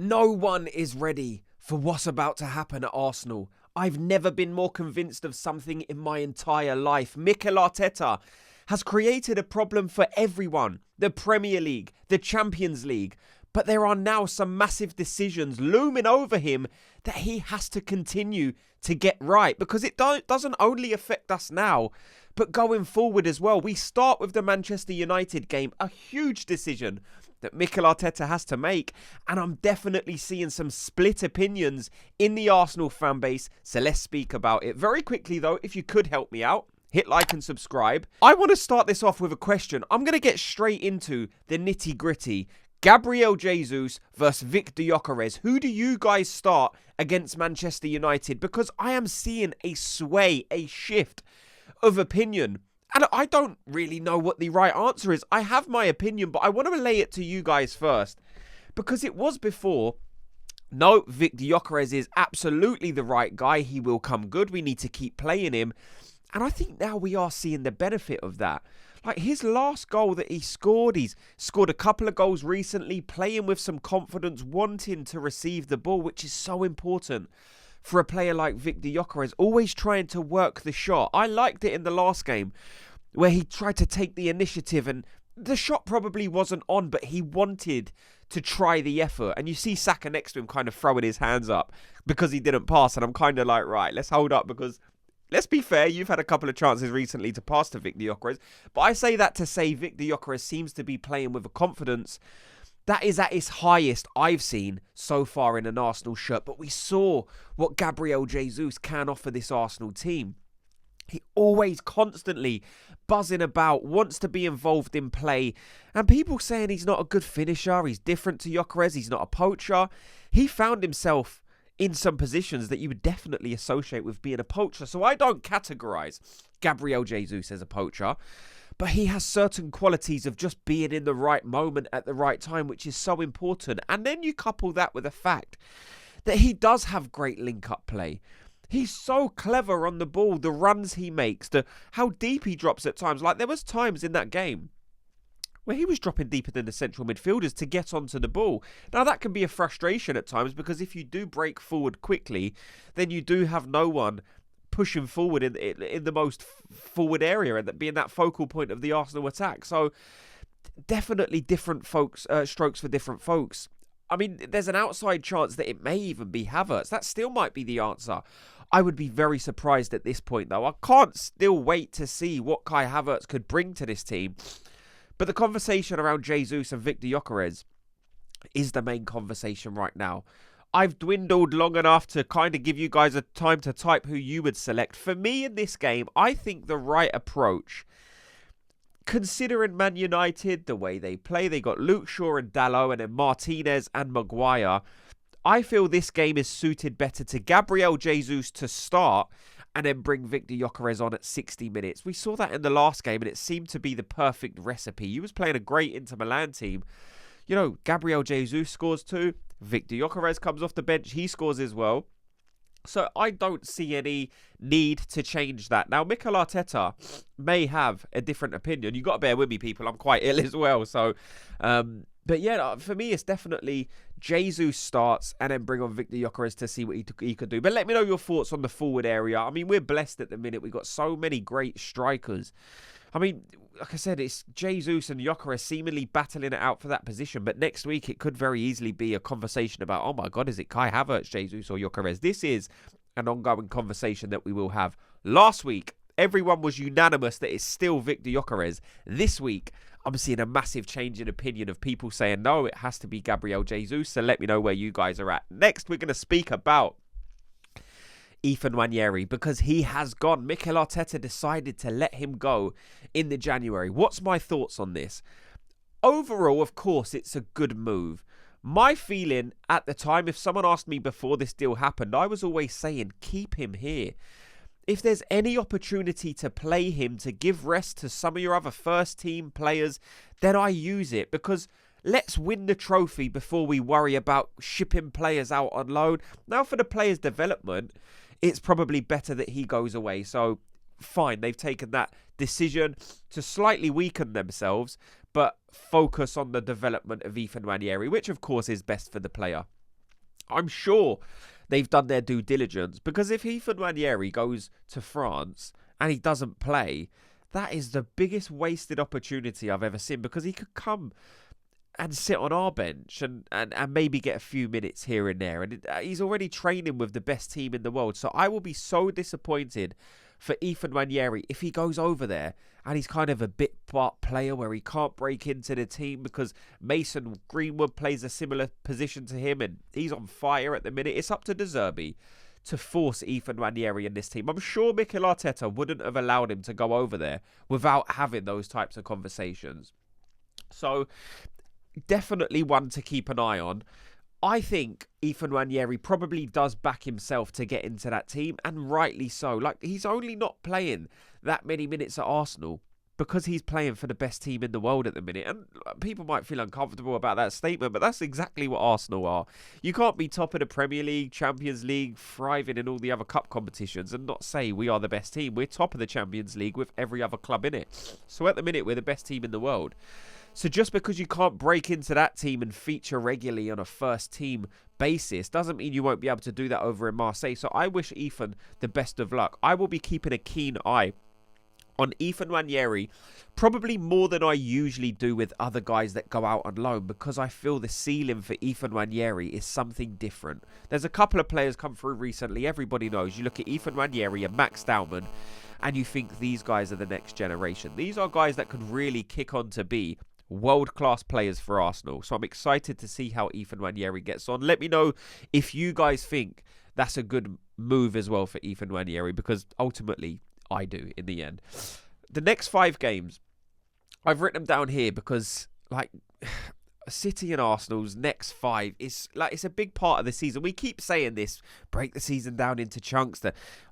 No one is ready for what's about to happen at Arsenal. I've never been more convinced of something in my entire life. Mikel Arteta has created a problem for everyone. The Premier League, the Champions League. But there are now some massive decisions looming over him that he has to continue to get right. Because it doesn't only affect us now, but going forward as well. We start with the Manchester United game, a huge decision that Mikel Arteta has to make. And I'm definitely seeing some split opinions in the Arsenal fan base. So let's speak about it. Very quickly though, if you could help me out, hit like and subscribe. I want to start this off with a question. I'm going to get straight into the nitty gritty. Gabriel Jesus versus Viktor Gyökeres. Who do you guys start against Manchester United? Because I am seeing a shift of opinion. And I don't really know what the right answer is. I have my opinion, but I want to relay it to you guys first. Because it was before, no, Viktor Gyökeres is absolutely the right guy. He will come good. We need to keep playing him. And I think now we are seeing the benefit of that. Like his last goal that he scored, he's scored a couple of goals recently, playing with some confidence, wanting to receive the ball, which is so important for a player like Viktor Gyökeres, always trying to work the shot. I liked it in the last game where he tried to take the initiative and the shot probably wasn't on, but he wanted to try the effort. And you see Saka next to him kind of throwing his hands up because he didn't pass. And I'm kind of like, right, let's hold up because let's be fair, you've had a couple of chances recently to pass to Viktor Gyökeres. But I say that to say Viktor Gyökeres seems to be playing with a confidence that is at its highest I've seen so far in an Arsenal shirt. But we saw what Gabriel Jesus can offer this Arsenal team. He always constantly buzzing about, wants to be involved in play. And people saying he's not a good finisher, he's different to Gyökeres, he's not a poacher. He found himself in some positions that you would definitely associate with being a poacher. So I don't categorise Gabriel Jesus as a poacher, but he has certain qualities of just being in the right moment at the right time, which is so important. And then you couple that with the fact that he does have great link-up play. He's so clever on the ball, the runs he makes, how deep he drops at times. Like there was times in that game where he was dropping deeper than the central midfielders to get onto the ball. Now, that can be a frustration at times because if you do break forward quickly, then you do have no one pushing forward in the most forward area and being that focal point of the Arsenal attack. So, definitely different strokes for different folks. I mean, there's an outside chance that it may even be Havertz. That still might be the answer. I would be very surprised at this point, though. I can't still wait to see what Kai Havertz could bring to this team. But the conversation around Jesus and Viktor Gyökeres is the main conversation right now. I've dwindled long enough to kind of give you guys a time to type who you would select. For me in this game, I think the right approach, considering Man United, the way they play, they got Luke Shaw and Dalot and then Martinez and Maguire. I feel this game is suited better to Gabriel Jesus to start and then bring Viktor Gyökeres on at 60 minutes. We saw that in the last game, and it seemed to be the perfect recipe. He was playing a great Inter Milan team. You know, Gabriel Jesus scores too. Viktor Gyökeres comes off the bench. He scores as well. So I don't see any need to change that. Now, Mikel Arteta may have a different opinion. You've got to bear with me, people. I'm quite ill as well. So, but yeah, for me, it's definitely Jesus starts and then bring on Viktor Gyökeres to see what he could do. But let me know your thoughts on the forward area. I mean, we're blessed at the minute. We've got so many great strikers. I mean, like I said, it's Jesus and Gyökeres seemingly battling it out for that position. But next week, it could very easily be a conversation about, oh my God, is it Kai Havertz, Jesus or Gyökeres? This is an ongoing conversation that we will have. Last week, everyone was unanimous that it's still Viktor Gyökeres. This week, I'm seeing a massive change in opinion of people saying, no, it has to be Gabriel Jesus. So let me know where you guys are at. Next, we're going to speak about Ethan Nwaneri because he has gone. Mikel Arteta decided to let him go in the January. What's my thoughts on this? Overall, of course, it's a good move. My feeling at the time, if someone asked me before this deal happened, I was always saying, keep him here. If there's any opportunity to play him, to give rest to some of your other first team players, then I use it because let's win the trophy before we worry about shipping players out on loan. Now for the players' development, it's probably better that he goes away. So fine, they've taken that decision to slightly weaken themselves, but focus on the development of Ethan Nwaneri, which of course is best for the player. I'm sure they've done their due diligence, because if Ethan Nwaneri goes to France and he doesn't play, that is the biggest wasted opportunity I've ever seen, because he could come and sit on our bench and maybe get a few minutes here and there. And he's already training with the best team in the world. So I will be so disappointed for Ethan Nwaneri if he goes over there and he's kind of a bit part player where he can't break into the team because Mason Greenwood plays a similar position to him and he's on fire at the minute. It's up to De Zerbi to force Ethan Nwaneri in this team. I'm sure Mikel Arteta wouldn't have allowed him to go over there without having those types of conversations. So definitely one to keep an eye on. I think Ethan Nwaneri probably does back himself to get into that team, and rightly so. Like, he's only not playing that many minutes at Arsenal because he's playing for the best team in the world at the minute. And people might feel uncomfortable about that statement, but that's exactly what Arsenal are. You can't be top of the Premier League, Champions League, thriving in all the other cup competitions and not say we are the best team. We're top of the Champions League with every other club in it. So at the minute, we're the best team in the world. So just because you can't break into that team and feature regularly on a first team basis doesn't mean you won't be able to do that over in Marseille. So I wish Ethan the best of luck. I will be keeping a keen eye on Ethan Nwaneri, probably more than I usually do with other guys that go out on loan, because I feel the ceiling for Ethan Nwaneri is something different. There's a couple of players come through recently. Everybody knows. You look at Ethan Nwaneri and Max Dowman, and you think these guys are the next generation. These are guys that could really kick on to be world-class players for Arsenal. So I'm excited to see how Ethan Nwaneri gets on. Let me know if you guys think that's a good move as well for Ethan Nwaneri, because ultimately I do in the end. The next 5 games, I've written them down here because, like, City and Arsenal's next 5 is like, it's a big part of the season. We keep saying this, break the season down into chunks.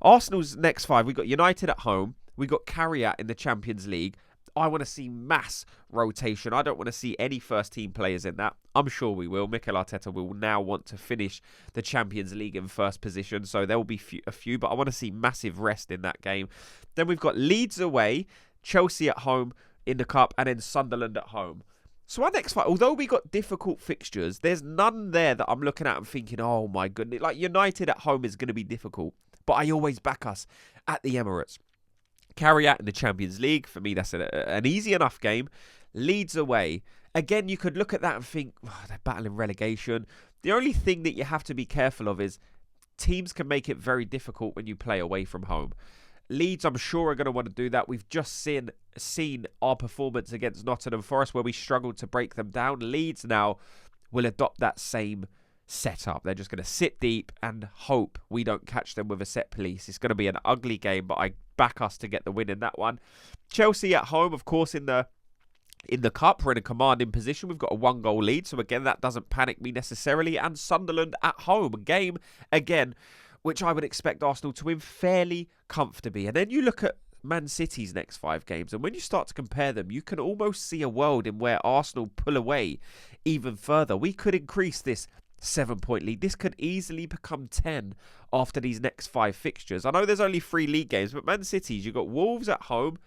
Arsenal's next 5, we got United at home, we got Carriat in the Champions League. I want to see mass rotation. I don't want to see any first-team players in that. I'm sure we will. Mikel Arteta will now want to finish the Champions League in first position, so there will be a few, but I want to see massive rest in that game. Then we've got Leeds away, Chelsea at home in the Cup, and then Sunderland at home. So our next fight, although we got difficult fixtures, there's none there that I'm looking at and thinking, oh my goodness, like United at home is going to be difficult, but I always back us at the Emirates. Carriat in the Champions League, for me that's an easy enough game. Leeds away, again you could look at that and think, oh, they're battling relegation. The only thing that you have to be careful of is teams can make it very difficult when you play away from home. Leeds, I'm sure, are going to want to do that. We've just seen our performance against Nottingham Forest where we struggled to break them down. Leeds now will adopt that same setup. They're just going to sit deep and hope we don't catch them with a set piece. It's going to be an ugly game, but I back us to get the win in that one. Chelsea at home, of course, in the Cup. We're in a commanding position. We've got a 1-goal lead, so again, that doesn't panic me necessarily. And Sunderland at home, a game, again, which I would expect Arsenal to win fairly comfortably. And then you look at Man City's next 5 games, and when you start to compare them, you can almost see a world in where Arsenal pull away even further. We could increase this 7-point lead. This could easily become 10 after these next 5 fixtures. I know there's only 3 league games, but Man City's, you've got Wolves at home.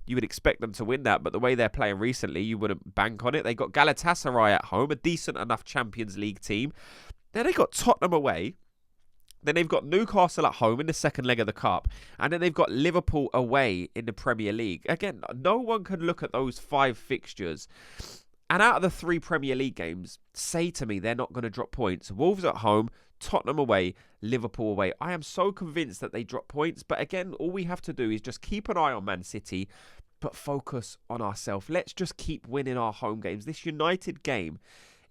You would expect them to win that, but the way they're playing recently, you wouldn't bank on it. They got Galatasaray at home, a decent enough Champions League team. Then they got Tottenham away. Then they've got Newcastle at home in the second leg of the Cup. And then they've got Liverpool away in the Premier League. Again, no one can look at those 5 fixtures and out of the 3 Premier League games, say to me they're not going to drop points. Wolves at home, Tottenham away, Liverpool away. I am so convinced that they drop points. But again, all we have to do is just keep an eye on Man City, but focus on ourselves. Let's just keep winning our home games. This United game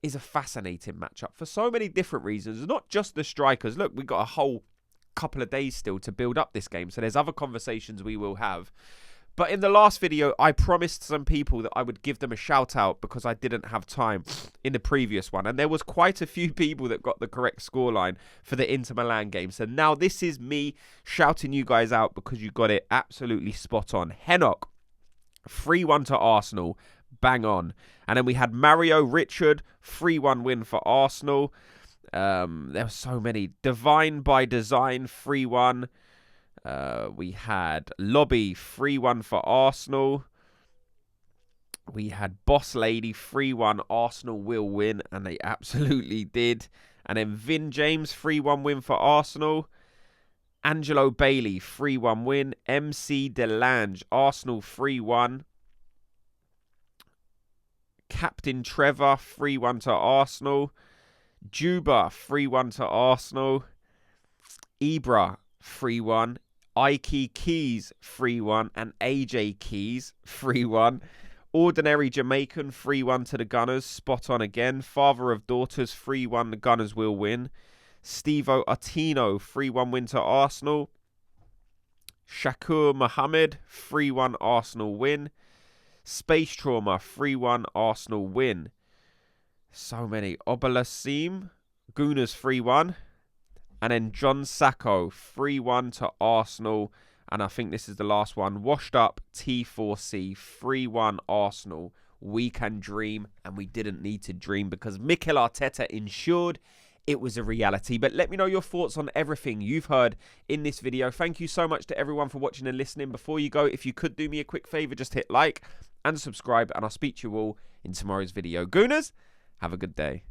is a fascinating matchup for so many different reasons. Not just the strikers. Look, we've got a whole couple of days still to build up this game. So there's other conversations we will have. But in the last video, I promised some people that I would give them a shout out because I didn't have time in the previous one. And there was quite a few people that got the correct scoreline for the Inter Milan game. So now this is me shouting you guys out because you got it absolutely spot on. Henok, 3-1 to Arsenal. Bang on. And then we had Mario Richard, 3-1 win for Arsenal. There were so many. Divine by Design, 3-1. We had Lobby 3-1 for Arsenal. We had Boss Lady 3-1. Arsenal will win, and they absolutely did. And then Vin James, 3-1 win for Arsenal. Angelo Bailey, 3-1 win. MC Delange, Arsenal 3-1. Captain Trevor, 3-1 to Arsenal. Juba, 3-1 to Arsenal. Ibra, 3-1. Ike Keys, 3-1. And AJ Keys, 3-1. Ordinary Jamaican, 3-1 to the Gunners. Spot on again. Father of Daughters, 3-1. The Gunners will win. Stevo Artino, 3-1 win to Arsenal. Shakur Mohammed, 3-1 Arsenal win. Space Trauma, 3-1 Arsenal win. So many. Obalasim, Gooners 3-1. And then John Sacco, 3-1 to Arsenal. And I think this is the last one. Washed Up T4C, 3-1 Arsenal. We can dream, and we didn't need to dream because Mikel Arteta ensured it was a reality. But let me know your thoughts on everything you've heard in this video. Thank you so much to everyone for watching and listening. Before you go, if you could do me a quick favour, just hit like and subscribe, and I'll speak to you all in tomorrow's video. Gooners, have a good day.